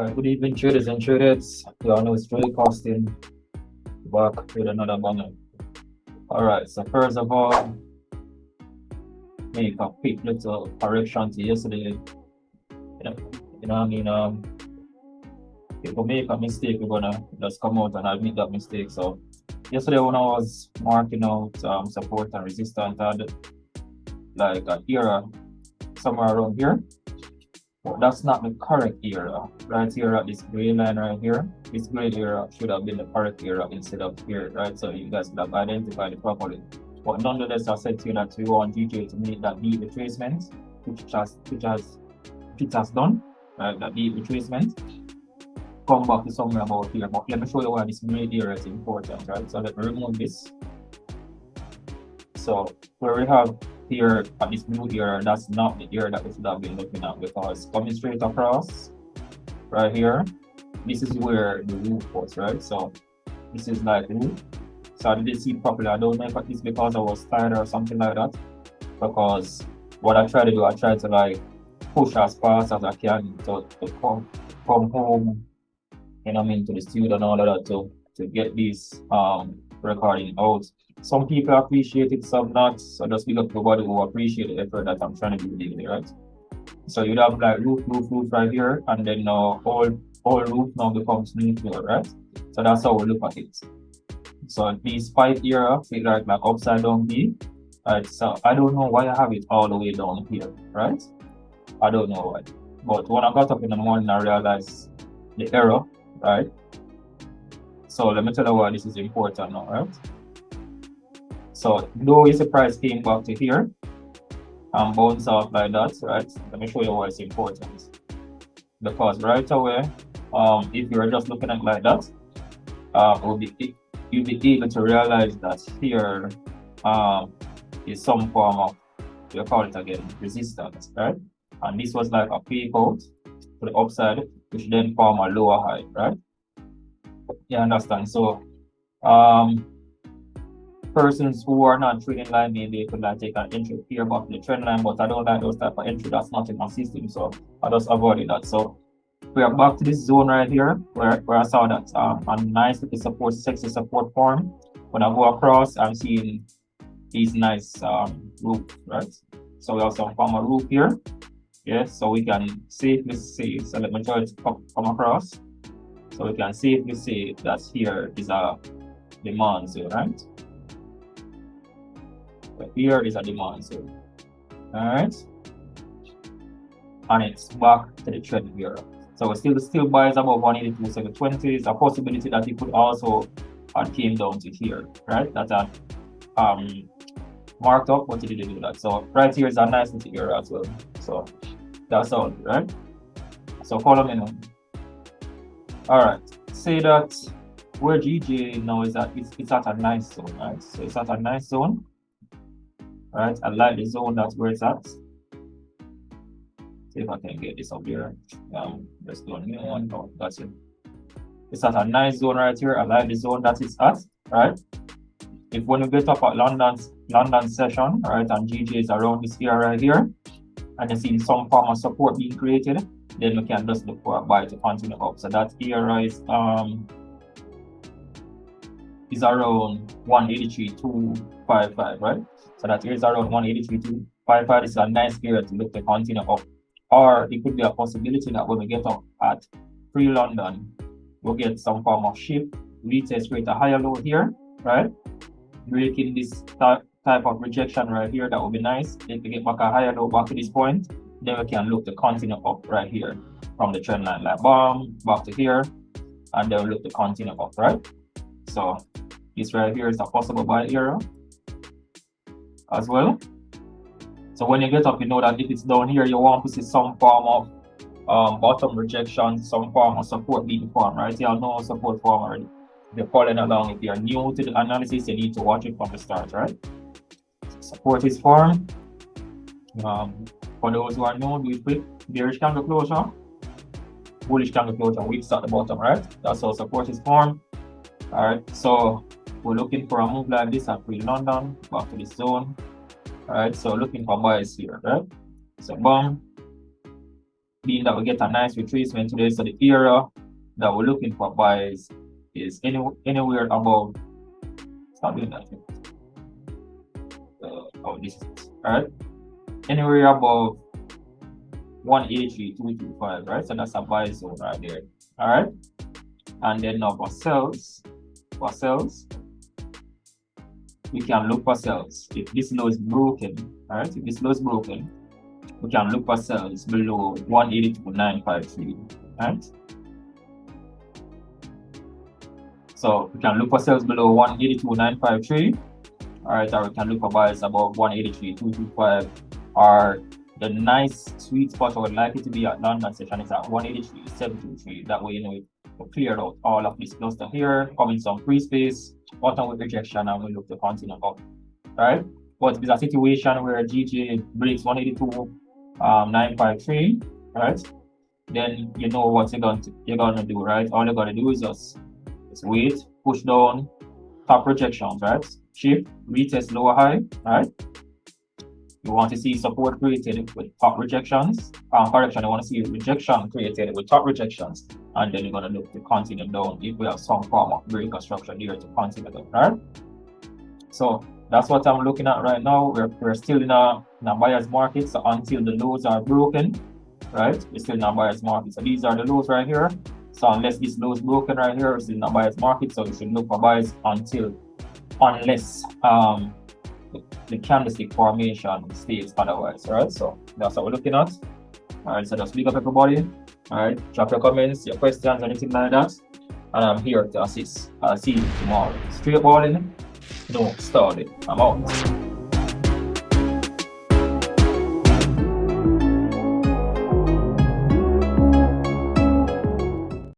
Alright, good evening traders and traders. You all know it's dreycosting back with another banger. Alright, so first of all, make a quick little correction to yesterday. You know what I mean? If we make a mistake, we're gonna just come out and admit that mistake. So yesterday when I was marking out support and resistance, I had like an error somewhere around here. But that's not the correct era. Right here at this gray line right here, this gray era should have been the correct era instead of here, right? So you guys could have identified it properly. But nonetheless, I said to you that we want DJ to make that deep retracement, which it has done, right? That deep retracement. Come back to somewhere about here. But let me show you why this gray area is important, right? So let me remove this. So where we have here at this blue area, that's not the area that we should have been looking at, because coming straight across right here, this is where the roof was, right? So this is like roof. So I didn't see it properly. I don't know if it's because I was tired or something like that, because what I try to do, I try to like push as fast as I can to come home, you know what I mean, to the studio and all of that to get this recording out. Some people appreciate it, some not. So just big up everybody who appreciate the effort that I'm trying to do daily, right? So you'd have like roof right here, and then all roof now becomes neutral, right? So that's how we look at it. So these 5 here feel like upside down B. Right, so I don't know why I have it all the way down here, right? I don't know why. But when I got up in the morning, I realized the error, right? So let me tell you why this is important now, right? So though the price came back to here and bounced off like that, right? Let me show you why it's important. Because right away, if you're just looking at it like that, you'll be able to realize that here is some form of, we call it again, resistance, right? And this was like a peak out to the upside, which then form a lower high, right? You understand? So persons who are not trading line, maybe they could like take an entry here above the trend line, but I don't like those type of entry. That's not in my system, so I just avoided that. So we are back to this zone right here where I saw that a nice little support, sexy support form. When I go across, I'm seeing these nice roof, right? So we have some form of roof here. Yeah, so we can safely say, so let me try to come across. So we can safely say that here is a demand zone, right? But here is a demand zone. Alright. And it's back to the trend here. So we still buys above 182, so the 20 is a possibility that it could also came down to here, right? That marked up, but it didn't do that. So right here is a nice little area as well. So that's all, right? So follow me now. Alright, say that where GJ now is at, it's at a nice zone, right? So it's at a nice zone, right? I like the zone, that's where it's at. See if I can get this up here. Just doing one. Oh, that's it. It's at a nice zone right here. I like the zone that it's at, right? If when you get up at London session, right, and GJ is around this area right here, and you see some form of support being created, then we can just look for a buy to continue up. So that area is around 183.255, right? So that area is around 183.255. This is a nice area to look to continue up. Or it could be a possibility that when we get up at pre-London, we'll get some form of shift, retest rate a higher low here, right? Breaking this type of rejection right here, that would be nice. If we get back a higher low back to this point, then we can look to continue up right here from the trend line, like bomb back to here, and then we look to continue up, right? So this right here is a possible buy area as well. So when you get up, you know that if it's down here, you want to see some form of bottom rejection, some form of support being formed, right? You all know support form already. If you're following along, if you're new to the analysis, you need to watch it from the start, right? Support is formed. For those who are new, do it quick. Bearish candle closure, bullish candle closure, wicks at the bottom, right? That's how support is formed. All right, so we're looking for a move like this at pre-London, back to this zone. All right, so looking for buys here, right? So boom, being that we get a nice retracement today. So the area that we're looking for buys is anywhere above. Stop doing that. Oh, this is it. All right, anywhere above 183.225, right? So that's a buy zone right there. All right, and then now for sells, we can look for sells if this low is broken. All right, if this low is broken, we can look for sells below 182.953. Right, so we can look for sells below 182.953. All right, or we can look for buys above 183.225, or the nice sweet spot I would like it to be at London session is at 183.723. That way, you know, we cleared out all of this cluster here, coming some free space, bottom with rejection, and we look to continue up. Right? But it's a situation where GJ breaks 182.953, right? Then you know what you're gonna do, right? All you're gonna do is just wait, push down, top rejections, right? Shift, retest lower high, right? You want to see support created with top rejections. Correction, you want to see rejection created with top rejections, and then you're gonna look to continue down if we have some form of break or structure there to continue down, right? So that's what I'm looking at right now. We're still in a buyer's market, so until the lows are broken, right? We're still in a buyer's market. So these are the lows right here. So unless this low is broken right here, we're still in a buyer's market. So we should look for buys unless the candlestick formation states otherwise, right? So that's what we're looking at. All right, so just big up everybody. All right, drop your comments, your questions, anything like that, and I'm here to assist. I'll see you tomorrow. Straight balling, no stalling. I'm out.